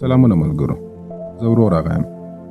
سلامونه ملګرو، زه ورور راغیم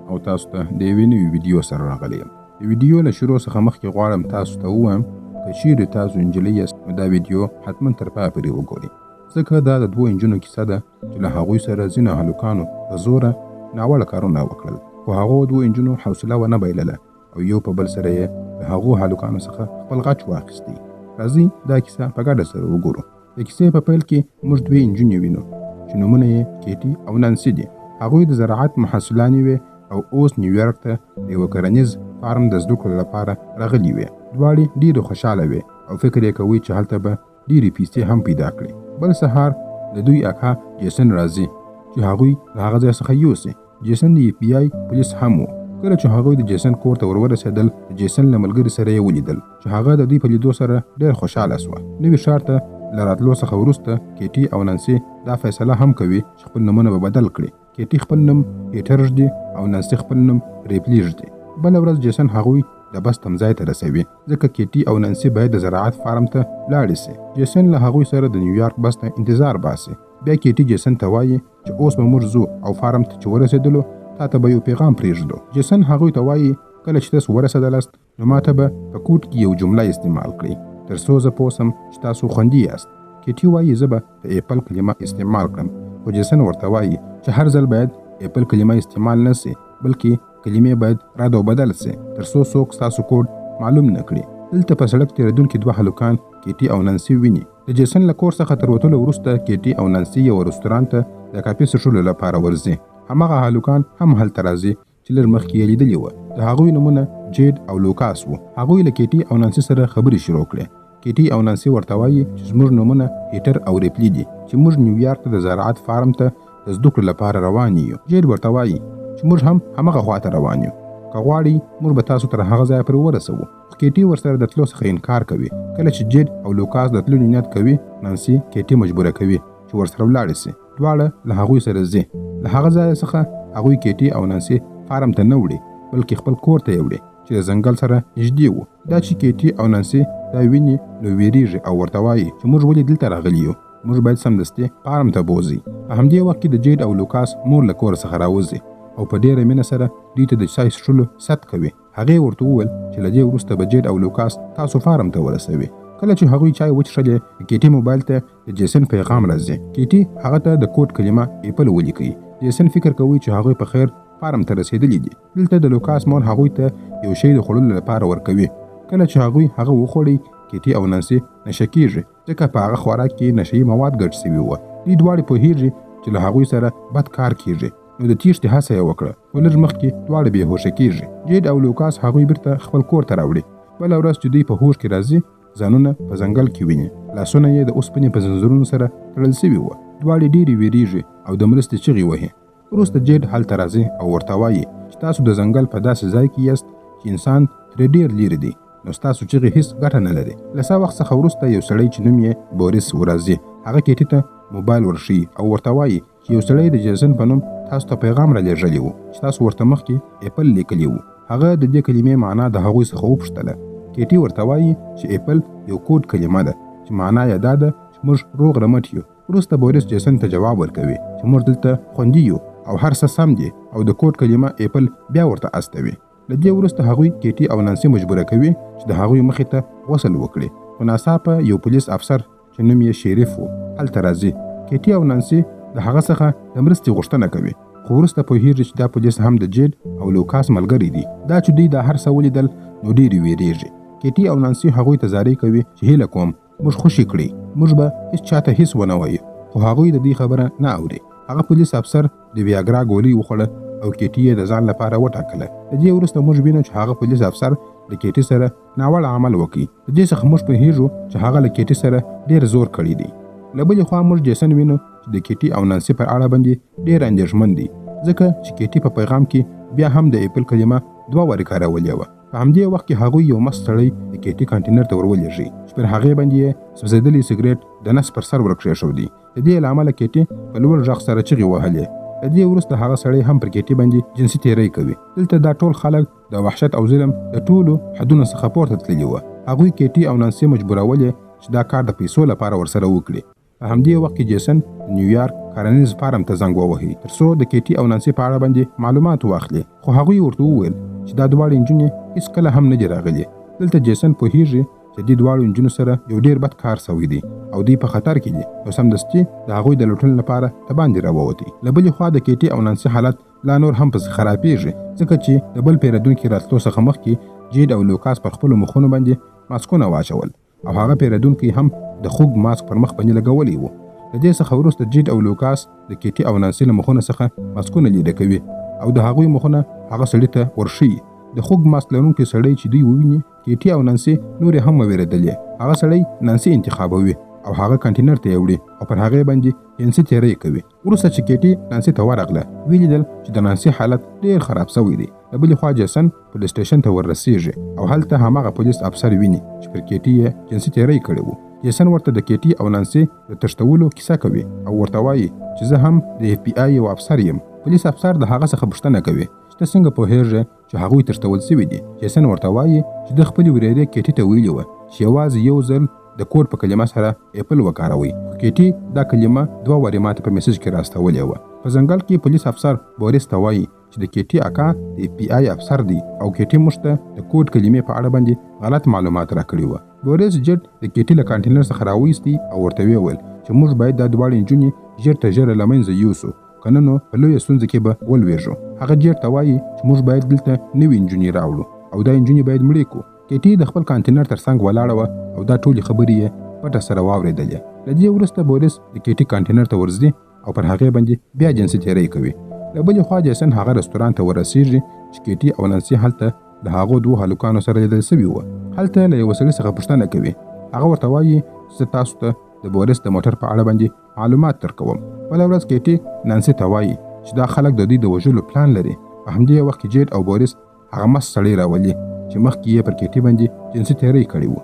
او تاسو ته د یوې نوې ویډیو سره راغلی یم. د ویډیو له شروع څخه مخکې غواړم تاسو ته ووایم که چیرې تاسو نجلۍ یاست نو دا ویډیو حتما تر پایه پورې وګورئ، ځکه دا د دوو نجونو کیسه ده چې له هغوی سره ځینو هلکانو په زوره ناوړه کارونه وکړل، خو هغو دوو نجونو حوصله ونه بایلله او یو په بل سره یې د هغو هلکانو څخه خپل غچ واخیستی. راځئ دا کیسه په ګډه سره وګورو. د کیسې په پیل کې موږ دوې نجونې وینو چې نومونه یې کیټي او نانسي دي. هغوی د زراعت محصلانې وې او اوس نیویارک ته د یوه کرنیز فارم د زده کړو لپاره راغلي وې. دواړې ډېرې خوشحاله وې او فکر یې کوي چې هلته به ډېرې پیسې هم پیدا کړي. بل سهار د دوی اکا جیسن راځي چې هغوی له هغه ځای څخه یوسي. جیسن د FBI پولیس هم و. کله چې هغوی د جیسن کور ته ورسېدل، د جیسن له ملګري سره یې ولیدل چې هغه د دوی په لیدو سره ډېر خوشحاله شوه. نوي ښار ته له راتلو څخه وروسته کیټي او نانسي دا فیصله هم کوي چې خپل نومونه به بدل کړي. کیټي خپل نوم پیټر ږدي او نانسي خپل نوم ریپلي ږدي. بله ورځ جیسن هغوی د بس تمځای ته رسوي ځکه کیټي او نانسي باید د زراعت فارم ته لاړې سي. جیسن له هغوی سره د نیویارک بس ته انتظار باسي. بیا کیټي جیسن ته وایي چې اوس به موږ ځو او فارم ته چې ورسېدلو تا ته به یو پیغام پرېږدو. جیسن هغوی ته وایي کله چې تاسو ورسېدلاست نو ما ته به په کوټ کې یو جمله استعمال کړئ تر څو زه پوه سم چې تاسو خوندي یاست. کیټي وایي زه به د ایپل کلمه استعمال کړم، خو جیسن ورته وایي چې هر ځل باید ایپل کلمه استعمال نه سي بلکې کلمې باید رد او بدل سي تر څو څوک ستاسو کوډ معلوم نه کړي. دلته په سړک تېرېدونکي دوه هلکان کیټي او نانسي ویني. د جیسن له کور څخه تر وتلو وروسته کیټي او نانسي یو رستورانت ته د کافي څښلو لپاره ورځي. هماغه هلکان هم هلته راځي چې لږ مخکې یې لیدلي وه. د هغوی نومونه جیډ او لوکاس وو. هغوی له کیټي او نانسي سره خبرې شروع کړې. کیټي او نانسي ورته وایي چې زموږ نومونه هیټر او ریپلي دي چې موږ نیویارک ته د زراعت فارم ته د زده کړو لپاره روان یو. جیډ ورته وایي چې موږ هم همغه خواته روان یو، که غواړئ موږ به تاسو تر هغه ځایه پورې ورسوو. خو کیټي ورسره د تلو څخه انکار کوي. کله چې جیډ او لوکاس د تلو نیت کوي، نانسي کیټي مجبوره کوي چې ورسره ولاړې سي. دواړه له هغوی سره ځي. له هغه ځایه څخه هغوی کیټي او نانسي فارم ته نه وړي بلکې خپل کور ته یې وړي چې د ځنګل سره نږدې و. دا چې کیټي او نانسي دا ویني نو ویریږي او ورته وایي چې موږ ولې دلته راغلي یو، موږ باید سمدستي فارم ته بوځئ. په همدې وخت کې د جیډ او لوکاس مور له کور څخه راوځي او په ډېره مینه سره دوی ته د چای څښلو ست کوي. هغې ورته وویل چې له دې وروسته به جیډ او لوکاس تاسو فارم ته ورسوي. کله چې هغوی چای وڅښلې، د کیټي موبایل ته د جیسن پیغام راځي. کیټي هغه ته د کوډ کلمه ایپل ولیکي. جیسن فکر کوي چې هغوی په خیر فارم ته رسېدلي دي. دلته د لوکاس مور هغوی ته یو شی د خوړلو لپاره ورکوي. کله چې هغوی هغه وخوړي، کیټي او نانسي نشه کېږي ځکه په هغه خوراک کې نشه یي مواد ګډ سوي وو. دوی دواړې پوهېږي چې له هغوی سره بد کار کېږي نو د تیښتې هڅه یې وکړه، خو لږ مخکې دواړه بېهوشه کېږي. جیډ او لوکاس هغوی بیرته خپل کور ته راوړي. بله ورځ چې دوی په هوښ کې راځي، ځانونه په ځنګل کې ویني. لاسونه یې د اوسپنې په زنځیرونو سره تړل سوي وو. دواړې ډېرې ویریږي او د مرستې چغې وهي. وروسته جیډ هلته راځي او ورته وایي چې تاسو د ځنګل په داسې ځای کې یاست چې انسان ترې ډېر لیرې دی، نو ستاسو چغې هیڅ ګټه نه لري. له څه وخت څخه وروسته یو سړی چې نوم یې بوریس ورځي، هغه کیټي ته موبایل ورښیي او ورته وایي چې یو سړی د جیسن په نوم تاسو ته پیغام را لېږلی و چې تاسو ورته مخکې ایپل لیکلی و. هغه د دې کلمې معنا د هغوی څخه وپوښتله. کیټي ورته وایي چې ایپل یو کوډ کلمه ده چې معنا یې دا ده چې موږ روغ رمټ یو. وروسته بوریس جیسن ته جواب ورکوي چې موږ دلته خوندي یو او هر څه سم دي او د کوډ کلمه ایپل بیا ورته استوي. له دې وروسته هغوی کیټي او نانسي مجبوره کوي چې د هغوی مخې ته غسل وکړي. خو ناڅاپه یو پولیس افسر چې نوم یې شریف و هلته راځي. کیټي او نانسي د هغه څخه د مرستې غوښتنه کوي، خو وروسته پوهېږي چې دا پولیس هم د جیډ او لوکاس ملګري دي. دا چې دوی دا هر څه ولیدل نو ډېرې ویریږي. کیټي او نانسي هغوی ته زارۍ کوي چې هیله کوم موږ خوشي کړئ، موږ به هیڅ چاته هیڅ ونه وایو، خو هغوی د دې خبره نه اوري. هغه پولیس افسر د ویاګرا ګولۍ وخوړه او کیټي یې د ځان لپاره وټاکله. د دې وروسته موږ وینو چې هغه پولیس افسر د کیټي سره ناوړه عمل وکړي. د دې څخه موږ پوهېږو چې هغه له کیټي سره ډېر زور کړی دی. له بلې خوا موږ جیسن وینو چې د کیټي او نانسي پر اړه باندې ډېر اندېښمن دي ځکه چې کیټي په پیغام کې بیا هم د ایپل کلمه دوه وارې کارولې وه. په همدې وخت کې هغوی یو مست سړی د کیټي کانټینر ته ورولېږي چې پر هغې باندې یې سوځېدلی سګرټ د نس پر سر ورکښېښودي. د دې له امله کیټي په لوړ غږ سره چغې وهلې. د دې وروسته هغه سړی هم پر کیټي باندې جنسي تېری کوي. دلته دا ټول خلک د وحشت او ظلم د ټولو حدونو څخه پورته تللي وه. هغوی کیټي او نانسي مجبورولې چې دا کار د پیسو لپاره ورسره وکړي. په همدې وخت کې جیسن د نیویارک کرنیز فارم ته زنګ ووهي ترڅو د کیټي او نانسي په اړه باندې معلومات واخلي، خو هغوی ورته وویل چې دا دواړه نجونې هیڅکله هم نه دي راغلي. دلته جیسن پوهیږي چې دې دواړو نجونو سره یو ډیر بد کار سوی دی او دوی په خطر کې دي، نو سمدستي د هغوی د لوټلو لپاره د باندې راووتي. له بلې خوا د کیټي او نانسي حالت لا نور هم پسې خرابېږي، ځکه چې د بل پیرودونکي راتلو څخه مخکې جید او لوکاس پر خپلو مخونو باندې ماسکونه واچول او هغه پیرودونکي هم د خوږ ماسک پر مخ باندې لګولی وو. د دې څخه وروسته جید او لوکاس د کیټي او نانسي له مخونو څخه ماسکونه لیرې کوي او د هغوی مخونه هغه سړي ته ورښیي. د خوږ ماسک لرونکي سړی چې دوی وویني کیټي او نانسي نورې هم وویرېدلې. هغه سړی نانسي انتخابوي او هغه کانټینر ته یې وړي او پر هغې باندې جنسي تېری کوي. وروسته چې کیټي نانسي ته ورغله ویې لیدل چې د نانسي حالت ډېر خراب سوی دی. د بلې خوا جیسن پولیس سټیشن ته وررسېږي او هلته هماغه پولیس افسر ویني چې پر کیټي یې جنسي تېری کړی و. جیسن ورته د کیټي او نانسي د تښتولو کیسه کوي او ورته وایي چې زه هم د اف بي آی یو افسر یم. پولیس افسر د هغه څخه پوښتنه کوي چې ته څنګه پوهېږې چې هغوی تښتول سوي دي. جیسن ورته وایي چې د خپلې ورېرې کیټي ته ویلي وه چې یوازې یو ځل د کوډ په کلمه سره اپل وکاروي. کیټي دا کلمه 2 وارې ماته په میسج کې راستولې وه. په ځنګل کې پولیس افسر بوریس ته وایي چې د کیټي اکا د اف بي آی افسر دی او کیټي موږ ته د کوډ کلمې په اړه باندې غلط معلومات راکړي وه. بوریس جټ د کیټي له کانټینر څخه راویستی او ورته ویل چې موږ باید دا دواړې نجونې ژر تر ژره له منځه یوسو، کنه نو په لویه ستونزه کې به ولویږو. هغه جټ ته وایي چې موږ باید دلته نوې نجونې راوړو او دا نجونې باید مړې کړو. کیټي د خپل کانټینر تر څنګ ولاړه وه او دا ټولې خبرې یې پټه سره واورېدلې. له دې وروسته بوریس د کیټي کانټینر ته ورځي او پر هغې باندې بیا جنسي تېری کوي. له بلې خوا جیسن هغه رستوران ته ورسېږي چې کیټي او نانسي هلته د هغو 2 هلکانو سره لیدل سوي وه. هلته له یوه سړي څخه پوښتنه کوي. هغه ورته وایي چې زه تاسو ته د بوریس د موټر په اړه باندې معلومات درکوم. بله ورځ کیټي نانسي ته وایي چې دا خلک د دوی د وژلو پلان لري. په همدې وخت کې جیډ او بوریس هغه مست سړی راولي چې مخکې یې پر کیټي باندې جنسي تېری کړی و.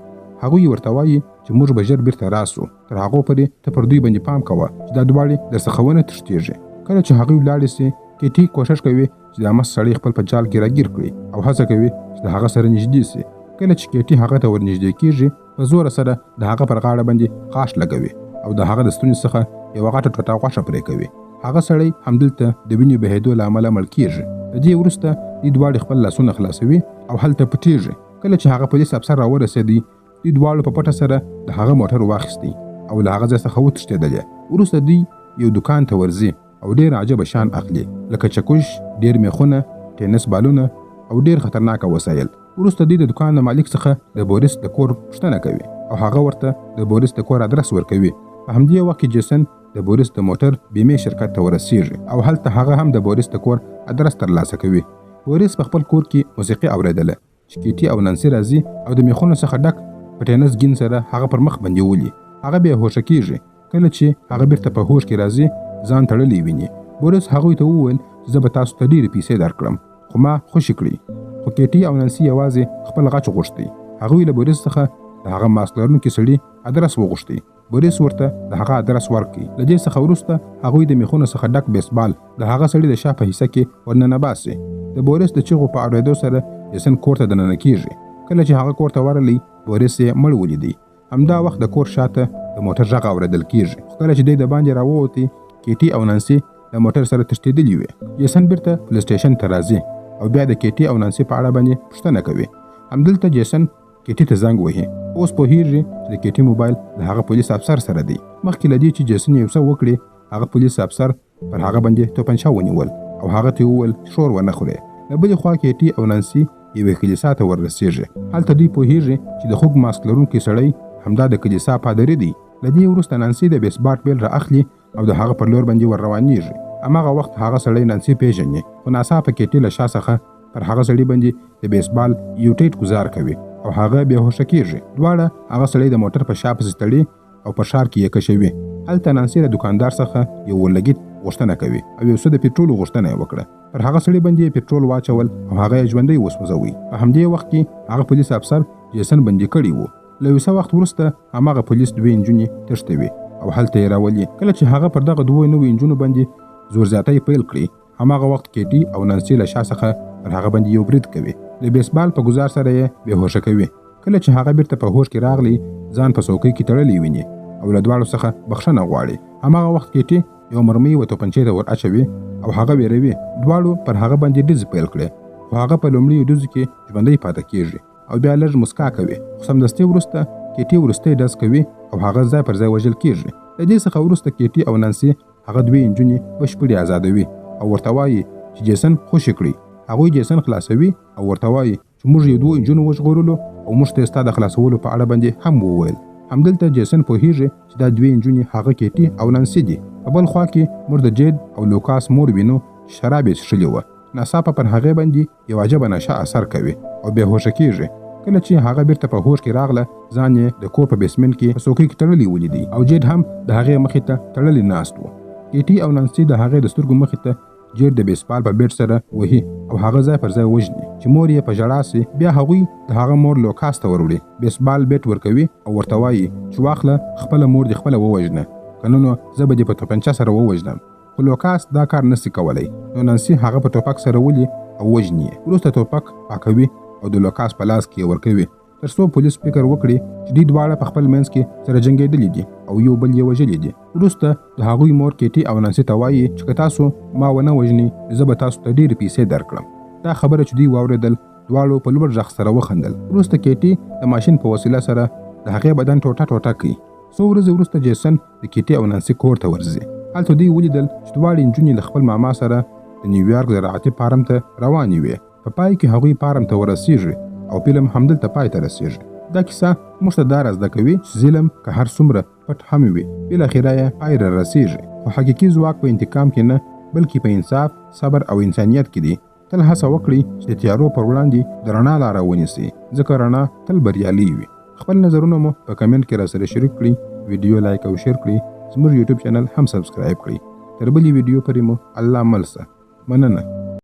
هغوی ورته وایي چې موږ به ژر بیرته راسو، تر هغو پورې ته پر دوی باندې پام کوه چې دا دواړې درڅخه ونه تښتېږي. کله چې هغوی ولاړې سي کیټي کوښښ کوي چې دا مست سړی خپل په جال کې راګیر کړي او هڅه کوي چې د هغه سره نږدې سي. کله چې کیټي هغه ته ورنږدې کېږي په زوره سره د هغه پر غاړه باندې خاش لګوي او د هغه د ستوني څخه یوه غټه ټوټه غوښه پرې کوي. هغه سړی همدلته د وینې بهېدو له امله مړ کېږي. د دې وروسته دوی دواړې خپل لاسونه خلاصوي او هلته پټېږي. کله چې هغه پولیس افسر راورسېدی دوی دواړو په پټه سره د هغه موټر واخیستی او له هغه ځای څخه وتښتېدلې. وروسته دوی یو دکان ته ورځي او ډېر عجبه شیان اخلي لکه چکش، ډېر میخونه، ټینس بالونه او ډېر خطرناکه وسایل. وروسته دوی د دکان د مالک څخه د بوریس د کور پوښتنه کوي او هغه ورته د بوریس د کور ادرس ورکوي. په همدې وخت کې جیسن د بوریس د موټر بیمې شرکت ته ورسېږي او هلته هغه هم د بوریس د کور ادرس ترلاسه کوي. بوریس په خپل کور کې موسیقي اورېدله چې کیټي او نانسي راځي او د میخونو څخه ډک په ټینس ګین سره هغه پر مخ باندې ولي. هغه بیا هوښه کېږي. کله چې هغه بیرته په هوښ کې راځي ځان تړلی ویني. بوریس هغوی ته وویل چې زه به تاسو ته ډېرې پیسې درکړم خو ما خوشي کړي. خو کیټي او نانسي یوازې خپل غچ غوښتی. هغوی له بوریس څخه د هغه ماسک لرونکي سړي ادرس وغوښتی. بوریس ورته د هغه ادرس ورکړي. له دې څخه وروسته هغوی د میخونو څخه ډک بیسبال د هغه سړي د شا په حصه کې ورننه باسي. د بوریس د چیغو په اورېدو سره جیسن کور ته دننه کېږي. کله چې هغه کور ته ورغلی بوریس یې مړ ولیدی. همدا وخت د کور شاته د موټر غږ اورېدل کېږي. خو کله چې دی د باندې راووتې کیټي او نانسي د موټر سره تښتېدلي وې. جیسن بیرته پولیس سټیشن ته راځي او بیا د کیټي او نانسي په اړه باندې پوښتنه کوي. همدلته جیسن کیټي ته زنګ وهي. اوس پوهېږي چې د کیټي موبایل د هغه پولیس افسر سره دی. مخکې له دې چې جیسن یو څه وکړي هغه پولیس افسر پر هغه باندې توپنچه ونیول او هغه ته وویل شور ونه خورې. له بلې خوا کیټي او نانسي یوې کلیسا ته وررسېږي. هلته دوی پوهېږي چې د خوږ ماسک لرونکي سړی همدا د کلیسا پادري دی. له دې وروسته نانسي د بیسبال بیل را اخلي او د هغه پر لور باندې ور روانېږي. هماغه وخت هغه سړی نانسي پیژني خو ناڅاپه کیټي له شا څخه پر هغه سړي باندې د بیسبال یو ټیټ ګزار کوي او هغه بېهوښه کېږي. دواړه هغه سړی د موټر په شا پسې تړي او په ښار کې یې کشوي. هلته نانسي له دوکاندار څخه یو ورلګیت غوښتنه کوي او یو څه د پټرولو غوښتنه یې وکړه. پر هغه سړي باندې پټرول واچول او هغه یې ژوندی وسوځوي. په همدې وخت کې هغه پولیس افسر جیسن بندي کړی و. له یو څه وخت وروسته هماغه پولیس 2 نجونې تښتوي او هلته یې راولي. کله چې هغه پر دغه 2 نویو نجونو باندې زور زیاتی پیل کړي هماغه وخت کیټي او نانسي له شا څخه پر هغه باندې یو برید کوي. د بیسبال په ګزار سره یې بېهوښه کوي. کله چې هغه بیرته په هوښ کې راغلی ځان په څوکۍ کې تړلی ویني او له دواړو څخه بخښنه غواړي. هماغه وخت کیټي یو مرمۍ و توپنچې ته ور اچوي او هغه ویروي. دواړو پر هغه باندې ډزې پیل کړې، خو هغه په لومړیو ډزو کې ژوندی پاتې کېږي او بیا لږ مسکا کوي. خو سمدستي وروسته کیټي وروستی ډز کوي او هغه ځای پر ځای وژل کېږي. د دې څخه وروسته کیټي او نانسي هغه دوې نجونې بشپړې آزادوي او ورته وایي چې جیسن خوشي کړي. هغوی جیسن خلاصوي او ورته وایي چې موږ یې دوه نجونو وژغورلو او موږ ته ستا د خلاصولو په اړه باندې هم وویل. همدلته جیسن پوهیږي چې دا دوې نجونې هغه کیټي او نانسي دي. په بل خوا کې موږ د جید او لوکاس مور وینو چې شراب یې څښلي وه. ناڅاپه پر هغې باندې یو عجبه نشه اثر کوي او بې هوښه کېږي. کله چې هغه بیرته په هوښ کې راغله، ځان یې د کور په بیسمنټ کې په څوکۍ کې تړلی ولیدی او جید هم د هغې مخې ته تړلی ناست و. کیټي او نانسي د هغې د سترګو مخې ته جید د بیسبال په بیټ سره وهي او هغه ځای پر ځای وژني چې مور یې په ژړا سي. بیا هغوی د هغه مور لوکاس ته وروړي، بیسبال بیټ ورکوي او ورته وایي چې واخله خپله مور دې خپله ووژنه، که نه نو زه به دې په توپنچه سره ووژنم. خو لوکاس دا کار نسي کولی، نو نانسي هغه په ټوپک سره ولي او وژني یې. وروسته ټوپک پاکوي او د لوکاس په لاس کې ورکوي، تر څو پولیس فکر وکړي چې دوی دواړه په خپل منځ کې سره جنګېدلي دي او یو بل یې وژلي دي. وروسته د هغوی مور کیټي او نانسي ته وایي چې که تاسو ما ونه وژني زه به تاسو ته ډېرې پیسې درکړم. دا خبره چې دوی واورېدل، دواړو په لوړ غږ سره وخندل. وروسته کیټي د ماشین په وسیله سره د هغې بدن ټوټه ټوټه کړي. څو ورځې وروسته جیسن د کیټي او نانسي کور ته ورځي. هلته دوی ولیدل چې دواړې نجونې له خپل ماما سره د نیویارک زراعتي فارم ته روانې وې. په پای کې هغوی فارم ته ورسېږي او فلم همدلته پای ته رسېږي. دا کیسه موږ ته دا را زده کوي چې ظلم که هر څومره پټ هم وي، بالاخره یې پای را رسېږي. خو حقیقي ځواک په انتقام کې نه، بلکې په انصاف، صبر او انسانیت کې دی. تل هڅه وکړئ چې د تیارو پر وړاندې د رڼا لاره ونیسئ، ځکه رڼا تل بریالي وي. خپل نظرونه مو په کمنټ کې راسره شریک کړئ، ویډیو لایک او شیر کړئ، زموږ یوټیوب چینل هم سبسکرایب کړئ. تر بلې ویډیو پورې مو الله مل شه. مننه.